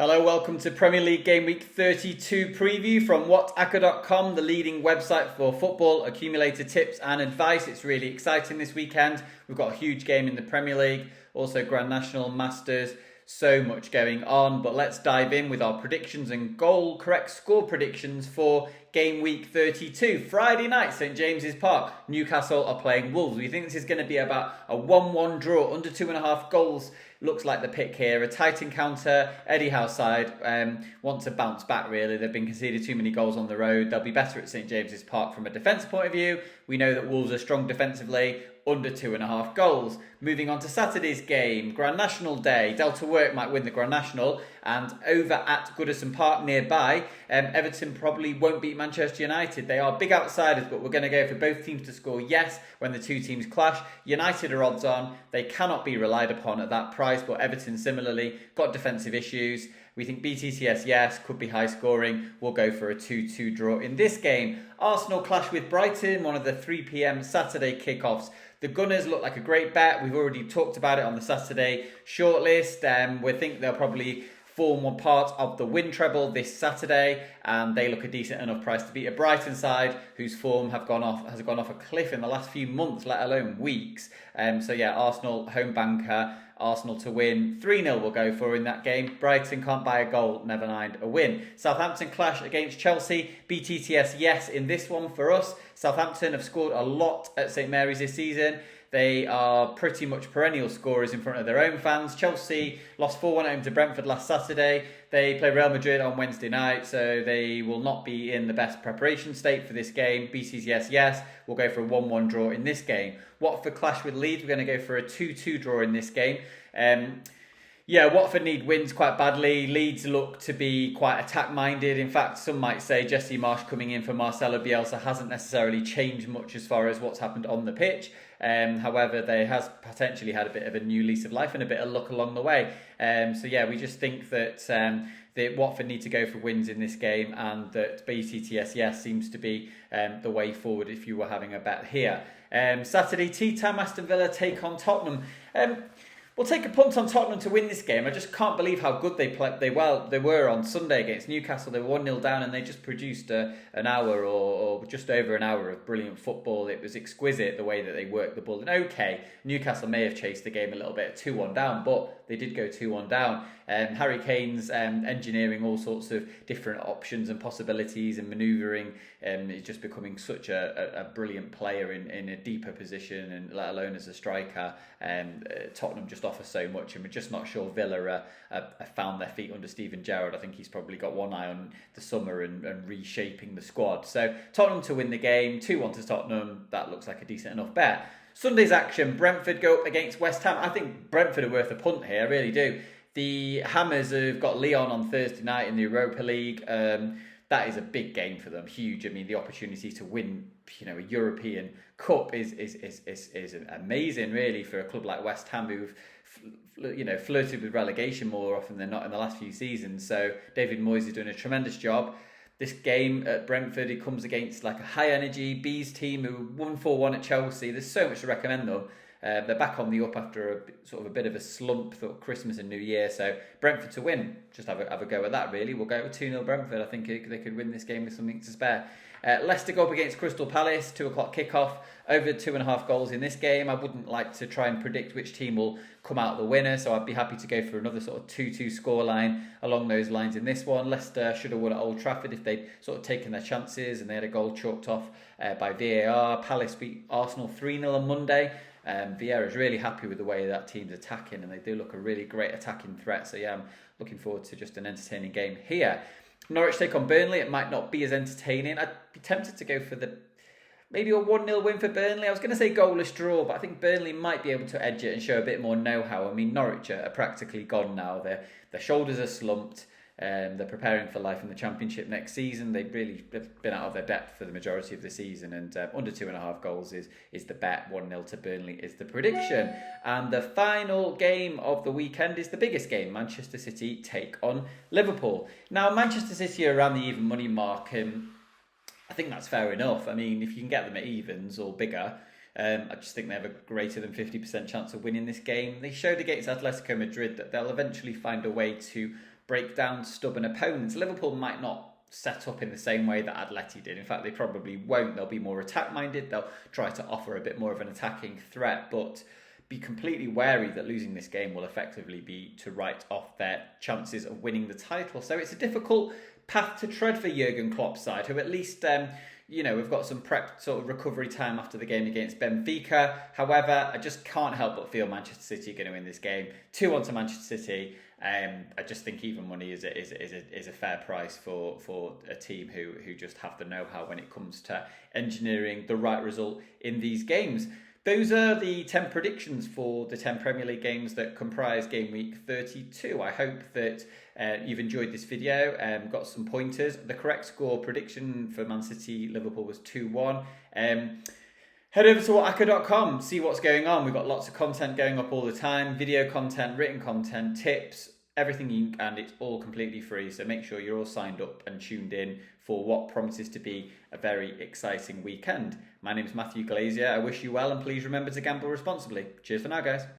Hello, welcome to Premier League Game Week 32 preview from WhatAcca.com, the leading website for football accumulator tips and advice. It's really exciting this weekend. We've got a huge game in the Premier League, also Grand National, Masters, so much going on. But let's dive in with our predictions and correct score predictions for Game Week 32. Friday night, St James's Park, Newcastle are playing Wolves. We think this is going to be about a 1-1 draw, under 2.5 goals. Looks like the pick here. A tight encounter. Eddie Howe's side want to bounce back, really. They've been conceded too many goals on the road. They'll be better at St James's Park from a defence point of view. We know that Wolves are strong defensively, under 2.5 goals. Moving on to Saturday's game, Grand National Day. Delta Work might win the Grand National, and over at Goodison Park nearby, Everton probably won't beat Manchester United. They are big outsiders, but we're going to go for both teams to score yes when the two teams clash. United are odds on. They cannot be relied upon at that price, but Everton similarly got defensive issues. We think BTTS yes, could be high scoring. We'll go for a 2-2 draw in this game. Arsenal clash with Brighton, one of the 3 p.m. Saturday kickoffs. The Gunners look like a great bet. We've already talked about it on the Saturday shortlist. We think they'll probably form one part of the win treble this Saturday, and they look a decent enough price to beat a Brighton side whose form has gone off a cliff in the last few months, let alone weeks. Arsenal home banker. Arsenal to win. 3-0 will go for in that game. Brighton can't buy a goal, never mind a win. Southampton clash against Chelsea. BTTS yes in this one for us. Southampton have scored a lot at St Mary's this season. They are pretty much perennial scorers in front of their own fans. Chelsea lost 4-1 at home to Brentford last Saturday. They play Real Madrid on Wednesday night, so they will not be in the best preparation state for this game. BTTS yes. We'll go for a 1-1 draw in this game. Watford clash with Leeds. We're going to go for a 2-2 draw in this game. Watford need wins quite badly. Leeds look to be quite attack-minded. In fact, some might say Jesse Marsch coming in for Marcelo Bielsa hasn't necessarily changed much as far as what's happened on the pitch. However, they has potentially had a bit of a new lease of life and a bit of luck along the way. We just think that Watford need to go for wins in this game, and that BTTS yes seems to be the way forward if you were having a bet here. Saturday tea time, Aston Villa take on Tottenham. We'll take a punt on Tottenham to win this game. I just can't believe how good they were on Sunday against Newcastle. They were 1-0 down and they just produced an hour or just over an hour of brilliant football. It was exquisite the way that they worked the ball. And okay, Newcastle may have chased the game a little bit, 2-1 down, but they did go 2-1 down. Harry Kane's engineering all sorts of different options and possibilities and manoeuvring. Is just becoming such a brilliant player in a deeper position, and let alone as a striker. Tottenham just offer so much, and we're just not sure Villa have found their feet under Steven Gerrard. I think he's probably got one eye on the summer and reshaping the squad. So Tottenham to win the game, 2-1 to Tottenham. That looks like a decent enough bet. Sunday's action, Brentford go up against West Ham. I think Brentford are worth a punt here, I really do. The Hammers have got Lyon on Thursday night in the Europa League. That is a big game for them, huge. I mean, the opportunity to win, a European Cup is amazing, really, for a club like West Ham, who've flirted with relegation more often than not in the last few seasons. So David Moyes is doing a tremendous job. This game at Brentford, it comes against like a high energy Bees team who won 4-1 at Chelsea. There's so much to recommend them. They're back on the up after a bit of a slump for Christmas and New Year. So Brentford to win, just have a go at that, really. We'll go with 2-0 Brentford. I think they could win this game with something to spare. Leicester go up against Crystal Palace, 2 o'clock kickoff, over 2.5 goals in this game. I wouldn't like to try and predict which team will come out the winner, so I'd be happy to go for another sort of 2-2 scoreline along those lines in this one. Leicester should have won at Old Trafford if they'd sort of taken their chances and they had a goal chalked off by VAR. Palace beat Arsenal 3-0 on Monday. Vieira's really happy with the way that team's attacking, and they do look a really great attacking threat. So I'm looking forward to just an entertaining game here. Norwich take on Burnley. It might not be as entertaining. I'd be tempted to go for maybe a 1-0 win for Burnley. I was going to say goalless draw, but I think Burnley might be able to edge it and show a bit more know-how. I mean, Norwich are practically gone now. Their shoulders are slumped. They're preparing for life in the Championship next season. They've really been out of their depth for the majority of the season, and under 2.5 goals is the bet. 1-0 to Burnley is the prediction. And the final game of the weekend is the biggest game. Manchester City take on Liverpool. Now, Manchester City are around the even money mark, and I think that's fair enough. I mean, if you can get them at evens or bigger, I just think they have a greater than 50% chance of winning this game. They showed against Atletico Madrid that they'll eventually find a way to break down stubborn opponents. Liverpool might not set up in the same way that Atleti did. In fact, they probably won't. They'll be more attack-minded. They'll try to offer a bit more of an attacking threat, but be completely wary that losing this game will effectively be to write off their chances of winning the title. So it's a difficult path to tread for Jurgen Klopp's side, who at least, we've got some prep sort of recovery time after the game against Benfica. However, I just can't help but feel Manchester City are going to win this game. 2-1 to Manchester City. I just think even money is a fair price for a team who just have the know-how when it comes to engineering the right result in these games. Those are the 10 predictions for the 10 Premier League games that comprise game week 32. I hope that you've enjoyed this video, got some pointers. The correct score prediction for Man City Liverpool was 2-1. Head over to WhatAcca.com, see what's going on. We've got lots of content going up all the time, video content, written content, tips, everything, and it's all completely free. So make sure you're all signed up and tuned in for what promises to be a very exciting weekend. My name is Matt Glazier. I wish you well, and please remember to gamble responsibly. Cheers for now, guys.